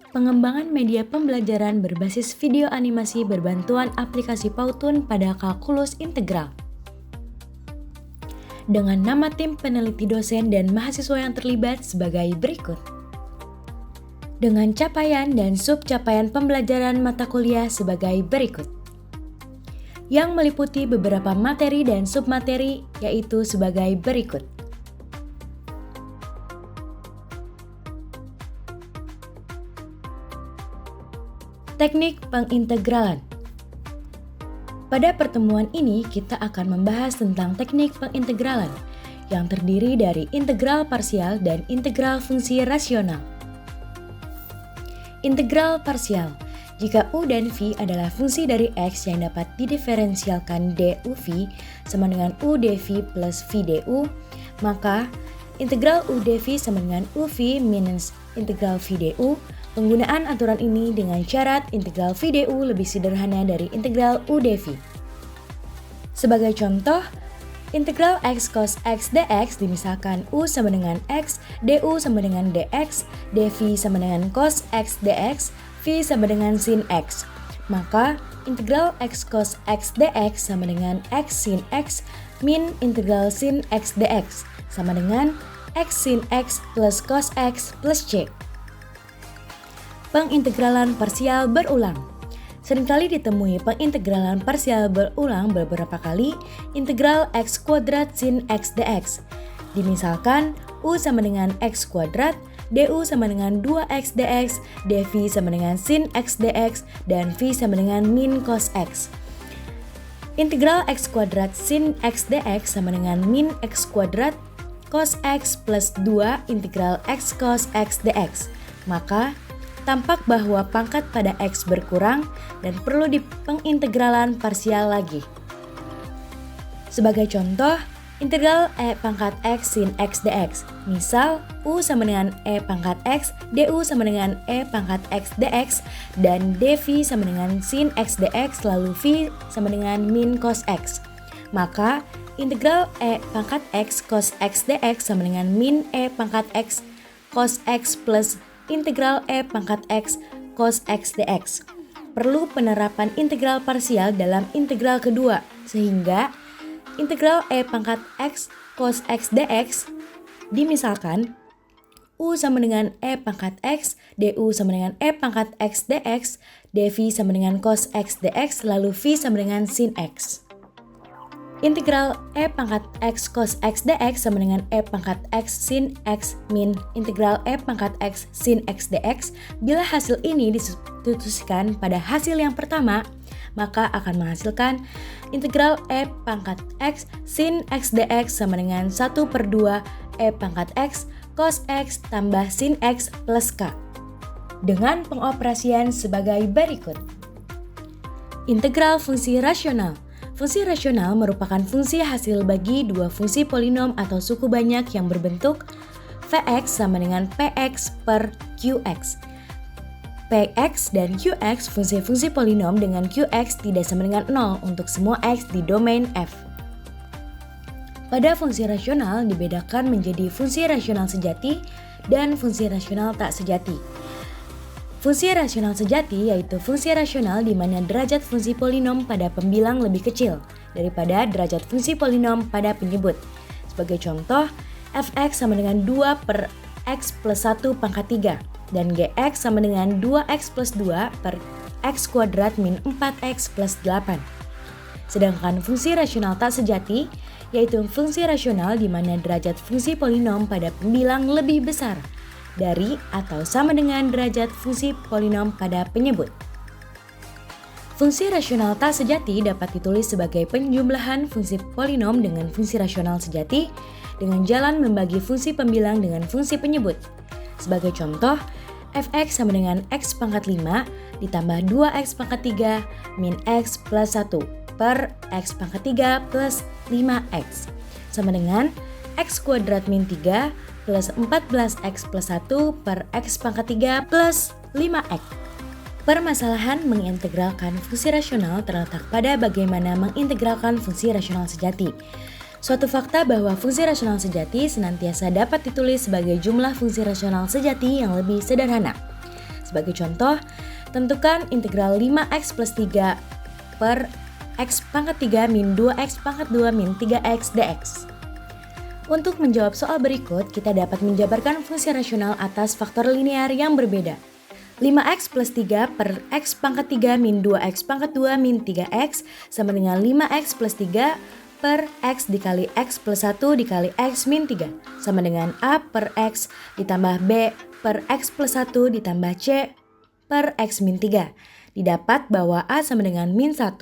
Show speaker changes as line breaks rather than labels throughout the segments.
Pengembangan media pembelajaran berbasis video animasi berbantuan aplikasi Powtoon pada kalkulus integral. Dengan nama tim peneliti, dosen, dan mahasiswa yang terlibat sebagai berikut. Dengan capaian dan subcapaian pembelajaran mata kuliah sebagai berikut. Yang meliputi beberapa materi dan submateri, yaitu sebagai berikut. Teknik pengintegralan. Pada pertemuan ini kita akan membahas tentang teknik pengintegralan yang terdiri dari integral parsial dan integral fungsi rasional. Integral parsial. Jika u dan v adalah fungsi dari x yang dapat didiferensialkan duv sama dengan u dv plus v du, maka integral u dv sama dengan uv minus integral v du. Penggunaan aturan ini dengan syarat integral v du lebih sederhana dari integral u dv. Sebagai contoh, integral x cos x dx dimisalkan u sama dengan x, du sama dengan dx, dv sama dengan cos x dx, v sama dengan sin x. Maka integral x cos x dx sama dengan x sin x min integral sin x dx sama dengan x sin x plus cos x plus c. Pengintegralan parsial berulang. Seringkali ditemui pengintegralan parsial berulang beberapa kali integral x kuadrat sin x dx. Dimisalkan u sama dengan x kuadrat, du sama dengan 2x dx, dv sama dengan sin x dx, dan v sama dengan min cos x. Integral x kuadrat sin x dx sama dengan min x kuadrat cos x plus 2 integral x cos x dx. Maka tampak bahwa pangkat pada x berkurang dan perlu pengintegralan parsial lagi. Sebagai contoh, integral e pangkat x sin x dx. Misal, u sama dengan e pangkat x, du sama dengan e pangkat x dx, dan dv sama dengan sin x dx, lalu v sama dengan min cos x. Maka, integral e pangkat x cos x dx sama dengan min e pangkat x cos x plus integral e pangkat x cos x dx. Perlu penerapan integral parsial dalam integral kedua, sehingga integral e pangkat x cos x dx dimisalkan u sama dengan e pangkat x, du sama dengan e pangkat x dx, dv sama dengan cos x dx, lalu v sama dengan sin x. Integral e pangkat x cos x dx sama dengan e pangkat x sin x min integral e pangkat x sin x dx. Bila hasil ini disubstitusikan pada hasil yang pertama, maka akan menghasilkan integral e pangkat x sin x dx sama dengan 1/2 e pangkat x cos x tambah sin x plus k. Dengan pengoperasian sebagai berikut. Integral fungsi rasional. Fungsi rasional merupakan fungsi hasil bagi dua fungsi polinom atau suku banyak yang berbentuk Vx sama dengan Px per Qx. Px dan Qx fungsi-fungsi polinom dengan Qx tidak sama dengan 0 untuk semua x di domain F. Pada fungsi rasional dibedakan menjadi fungsi rasional sejati dan fungsi rasional tak sejati. Fungsi rasional sejati yaitu fungsi rasional di mana derajat fungsi polinom pada pembilang lebih kecil daripada derajat fungsi polinom pada penyebut. Sebagai contoh, fx sama dengan 2 per x plus 1 pangkat 3 dan gx sama dengan 2x plus 2 per x kuadrat min 4x plus 8. Sedangkan fungsi rasional tak sejati yaitu fungsi rasional di mana derajat fungsi polinom pada pembilang lebih besar dari atau sama dengan derajat fungsi polinom pada penyebut. Fungsi rasional tak sejati dapat ditulis sebagai penjumlahan fungsi polinom dengan fungsi rasional sejati dengan jalan membagi fungsi pembilang dengan fungsi penyebut. Sebagai contoh, fx sama dengan x pangkat 5 ditambah 2x pangkat 3 min x plus 1 per x pangkat 3 plus 5x sama dengan x kuadrat min 3 plus 14x plus 1 per x pangkat 3 plus 5x. Permasalahan mengintegralkan fungsi rasional terletak pada bagaimana mengintegralkan fungsi rasional sejati. Suatu fakta bahwa fungsi rasional sejati senantiasa dapat ditulis sebagai jumlah fungsi rasional sejati yang lebih sederhana. Sebagai contoh, tentukan integral 5x plus 3 per x pangkat 3 min 2x pangkat 2 min 3x dx. Untuk menjawab soal berikut, kita dapat menjabarkan fungsi rasional atas faktor linear yang berbeda. 5x plus 3 per x pangkat 3 min 2x pangkat 2 min 3x sama dengan 5x plus 3 per x dikali x plus 1 dikali x min 3 sama dengan a per x ditambah b per x plus 1 ditambah c per x min 3. Didapat bahwa a sama dengan min 1,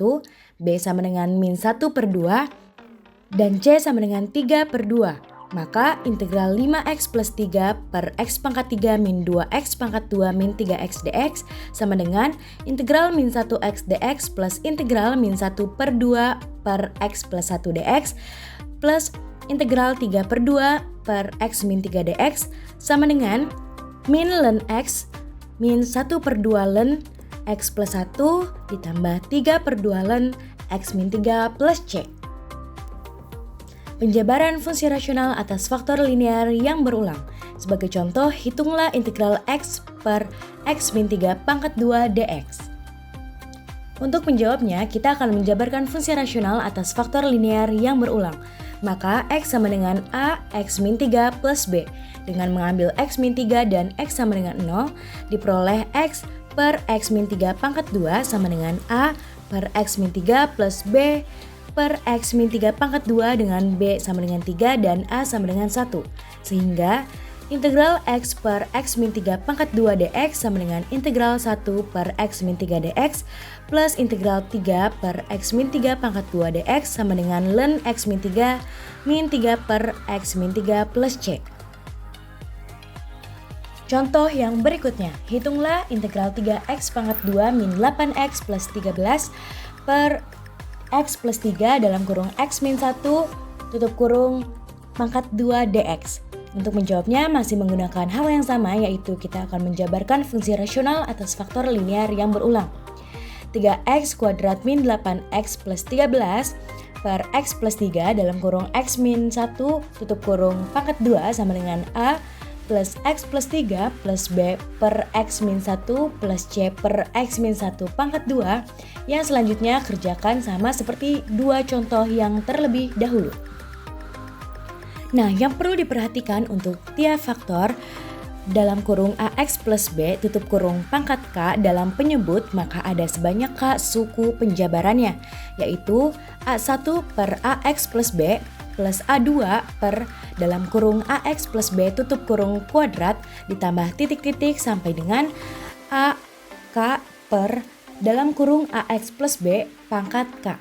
b sama dengan min 1 per 2, dan C sama dengan 3 per 2. Maka integral 5x plus 3 per x pangkat 3 min 2x pangkat 2 min 3x dx sama dengan integral min 1x dx plus integral min 1 per 2 per x plus 1 dx plus integral 3 per 2 per x min 3 dx sama dengan min ln x min 1 per 2 ln x plus 1 ditambah 3 per 2 ln x min 3 plus C. Penjabaran fungsi rasional atas faktor linear yang berulang. Sebagai contoh, hitunglah integral x per x min 3 pangkat 2 dx. Untuk menjawabnya, kita akan menjabarkan fungsi rasional atas faktor linear yang berulang. Maka x sama dengan a x min 3 plus b. Dengan mengambil x min 3 dan x sama dengan 0, diperoleh x per x min 3 pangkat 2 sama dengan a per x min 3 plus b per x min 3 pangkat 2 dengan b sama dengan 3 dan a sama dengan 1. Sehingga integral x per x min 3 pangkat 2 dx sama dengan integral 1 per x min 3 dx plus integral 3 per x min 3 pangkat 2 dx sama dengan ln x min 3 min 3 per x min 3 plus c. Contoh yang berikutnya, hitunglah integral 3x pangkat 2 min 8x plus 13 per x plus 3 dalam kurung x min 1 tutup kurung pangkat 2 dx. Untuk menjawabnya masih menggunakan hal yang sama, yaitu kita akan menjabarkan fungsi rasional atas faktor linear yang berulang. 3x kuadrat min 8x plus 13 per x plus 3 dalam kurung x min 1 tutup kurung pangkat 2 sama dengan a plus x plus 3 plus b per x min 1 plus c per x min 1 pangkat 2 yang selanjutnya kerjakan sama seperti dua contoh yang terlebih dahulu. Nah, yang perlu diperhatikan untuk tiap faktor dalam kurung ax plus b tutup kurung pangkat k dalam penyebut, maka ada sebanyak k suku penjabarannya, yaitu a1 per ax plus b plus A2 per dalam kurung AX plus B tutup kurung kuadrat ditambah titik-titik sampai dengan AK per dalam kurung AX plus B pangkat K.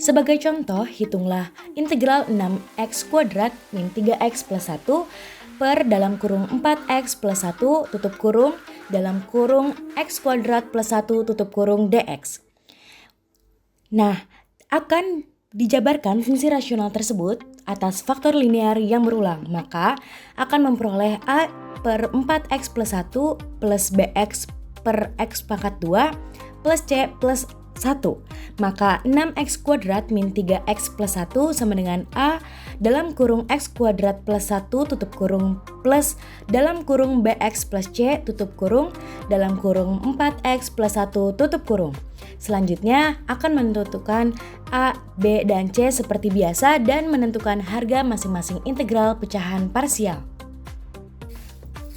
Sebagai contoh, hitunglah integral 6x kuadrat min 3x plus 1 per dalam kurung 4x plus 1 tutup kurung dalam kurung x kuadrat plus 1 tutup kurung dx. Nah, akan dijabarkan fungsi rasional tersebut atas faktor linear yang berulang, maka akan memperoleh a per 4x plus 1 plus bx per x pangkat 2 plus c plus 1. Maka 6x kuadrat min 3x plus 1 sama dengan a dalam kurung x kuadrat plus 1 tutup kurung plus dalam kurung bx plus c tutup kurung dalam kurung 4x plus 1 tutup kurung. Selanjutnya akan menentukan A, B, dan C seperti biasa dan menentukan harga masing-masing integral pecahan parsial.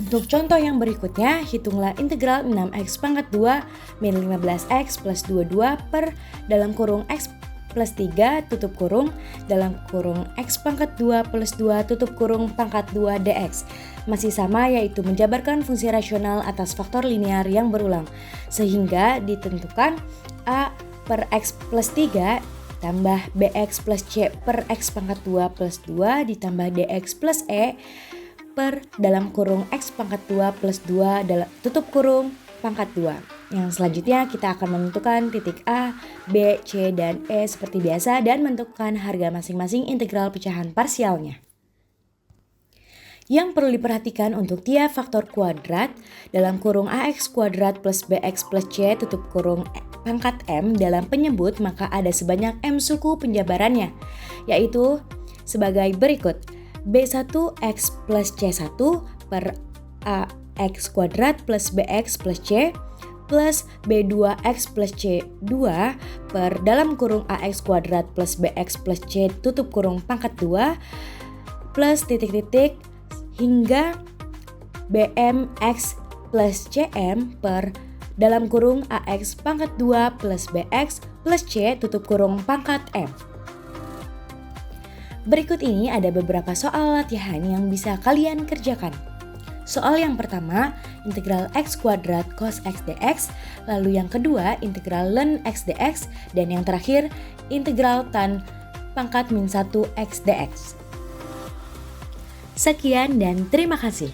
Untuk contoh yang berikutnya, hitunglah integral 6x pangkat 2 min 15x plus 22 per dalam kurung x plus 3 tutup kurung dalam kurung x pangkat 2 plus 2 tutup kurung pangkat 2 dx. Masih sama, yaitu menjabarkan fungsi rasional atas faktor linear yang berulang, sehingga ditentukan a per x plus 3 tambah bx plus c per x pangkat 2 plus 2 ditambah dx plus e per dalam kurung x pangkat 2 plus 2 dalam tutup kurung pangkat 2. Yang selanjutnya kita akan menentukan titik A, B, C, dan E seperti biasa dan menentukan harga masing-masing integral pecahan parsialnya. Yang perlu diperhatikan untuk tiap faktor kuadrat dalam kurung ax kuadrat plus bx plus c tutup kurung pangkat m dalam penyebut, maka ada sebanyak m suku penjabarannya, yaitu sebagai berikut: b1 x plus c1 per x kuadrat plus bx plus c plus b2x plus c2 per dalam kurung ax kuadrat plus bx plus c tutup kurung pangkat 2 plus titik-titik hingga bmx plus cm per dalam kurung ax pangkat 2 plus bx plus c tutup kurung pangkat m. Berikut ini ada beberapa soal latihan yang bisa kalian kerjakan. Soal yang pertama, integral x kuadrat cos x dx, lalu yang kedua, integral ln x dx, dan yang terakhir, integral tan pangkat min 1 x dx. Sekian dan terima kasih.